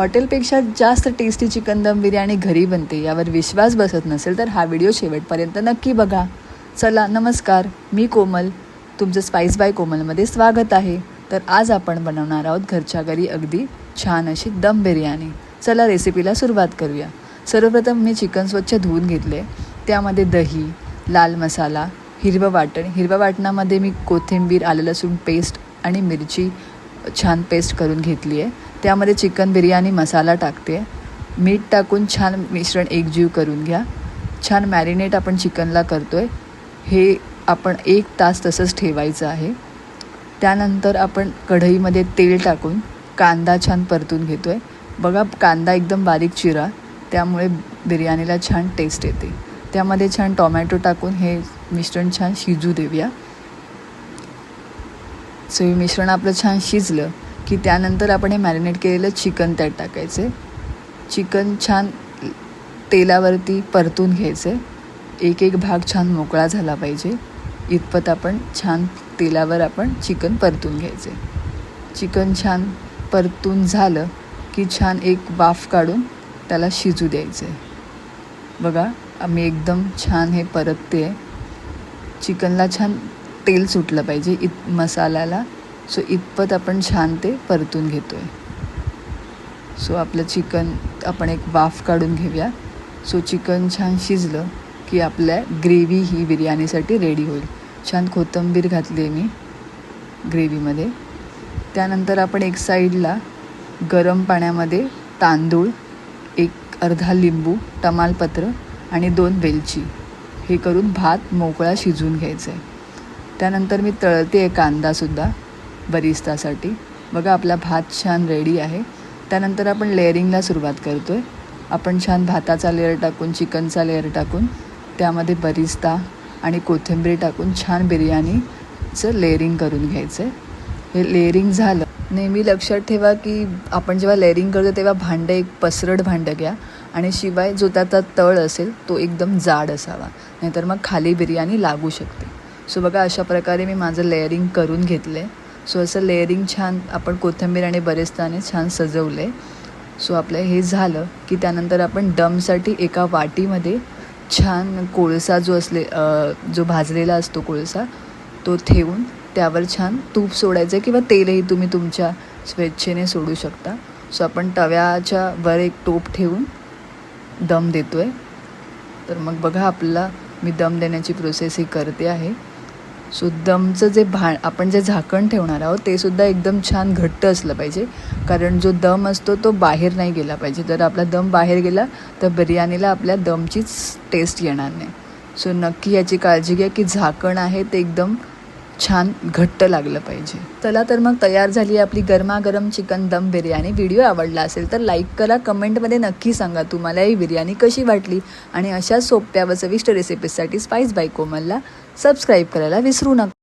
हॉटेलपेक्षा जास्त tasty chicken दम बिर्याणी घरी बनते यावर विश्वास बसत नसेल तर हा व्हिडिओ शेवटपर्यंत नक्की बघा. चला नमस्कार, मी कोमल, तुमचं स्पाइस बाय कोमलमध्ये स्वागत आहे. तर आज आपण बनवणार आहोत घरच्या घरी अगदी छान अशी दम बिर्याणी. चला रेसिपीला सुरुवात करूया. सर्वप्रथम मी चिकन स्वच्छ धुवून घेतले. त्यामध्ये दही, लाल मसाला, हिरवं वाटणामध्ये मी कोथिंबीर, आलं लसूण पेस्ट आणि मिरची छान पेस्ट करून घेतली आहे. त्यामध्ये चिकन बिर्याणी मसाला टाकते. मीठ टाकून छान मिश्रण एकजीव करून घ्या. छान मॅरिनेट आपण चिकनला करतो आहे. हे आपण 1 तास तसंच ठेवायचं आहे. त्यानंतर आपण कढईमध्ये तेल टाकून कांदा छान परतून घेतो आहे. बघा, कांदा एकदम बारीक चिरा, त्यामुळे बिर्याणीला छान टेस्ट येते. त्यामध्ये छान टोमॅटो टाकून हे मिश्रण छान शिजू देऊया. सो हे मिश्रण आपलं छान शिजलं की त्यानंतर आपण हे मॅरिनेट केलेलं चिकन त्यात टाकायचे. चिकन छान तेलावरती परतून घ्यायचे. एक भाग छान मोकळा झाला पाहिजे इतपत आपण छान तेलावर आपण चिकन परतून घ्यायचे. चिकन छान परतून झालं की छान एक वाफ काढून त्याला शिजू द्यायचे. बघा, आम्ही एकदम छान हे परतते. चिकनला छान तेल सुटलं पाहिजे मसाल्याला. सो इतपत आपण छान ते परतून घेतो आहे. सो आपलं चिकन आपण एक वाफ काढून घेऊया. सो चिकन छान शिजलं की आपल्या ग्रेव्ही ही बिर्याणीसाठी रेडी होईल. छान कोथिंबीर घातली आहे मी ग्रेव्हीमध्ये. त्यानंतर आपण एक साईडला गरम पाण्यामध्ये तांदूळ, अर्धा लिंबू, तमालपत्र आणि 2 वेलची हे करून भात मोकळा शिजवून घ्यायचं आहे. त्यानंतर मी तळते आहे कांदासुद्धा बरिस्तासाठी. बघा, आपला भात छान रेडी आहे. त्यानंतर आपण लेअरिंगला सुरुवात करतो आहे. आपण छान भाताचा लेअर टाकून, चिकनचा लेअर टाकून, त्यामध्ये बरिस्ता आणि कोथिंबीर टाकून छान बिर्याणीचं लेअरिंग करून घ्यायचं आहे. हे लेअरिंग झालं. नेहमी लक्षात ठेवा की आपण जेव्हा लेअरिंग करतो तेव्हा भांडं एक पसरट भांडं घ्या आणि शिवाय जो त्याचा तळ असेल तो एकदम जाड असावा, नाहीतर मग खाली बिर्याणी लागू शकते. सो बघा, अशा प्रकारे मी माझं लेअरिंग करून घेतलं आहे. सो असं लेअरिंग छान आपण कोथिंबीर आणि बरिस्ताने छान सजवलं आहे. सो आपलं हे झालं की त्यानंतर आपण दमसाठी एका वाटीमध्ये छान कोळसा जो भाजलेला असतो कोळसा तो ठेवून त्यावर छान तूप सोडायचं किंवा तेलही तुम्ही तुमच्या स्वेच्छेने सोडू शकता. सो आपण तव्याच्या वर एक टोप ठेवून दम देतो आहे. तर मग बघा, आपल्याला मी दम देण्याची प्रोसेस ही करते आहे. सो दमचं जे आपण जे झाकण ठेवणार आहोत ते सुद्धा एकदम छान घट्ट असलं पाहिजे, कारण जो दम असतो तो बाहेर नाही गेला पाहिजे. जर आपला दम बाहेर गेला तर बिर्याणीला आपल्या दमचीच टेस्ट येणार नाही. सो नक्की याची काळजी घ्या की झाकण आहे ते एकदम छान घट्ट लागलं पाहिजे. चला तर मग तयार झाली आपली गरमागरम चिकन दम बिर्याणी. व्हिडिओ आवडला असेल तर लाईक करा. कमेंटमध्ये नक्की सांगा तुम्हाला ही बिर्याणी कशी वाटली. आणि अशा सोप्या व चविष्ट रेसिपीजसाठी स्पाइस बाय कोमलला सबस्क्राईब करायला विसरू नका.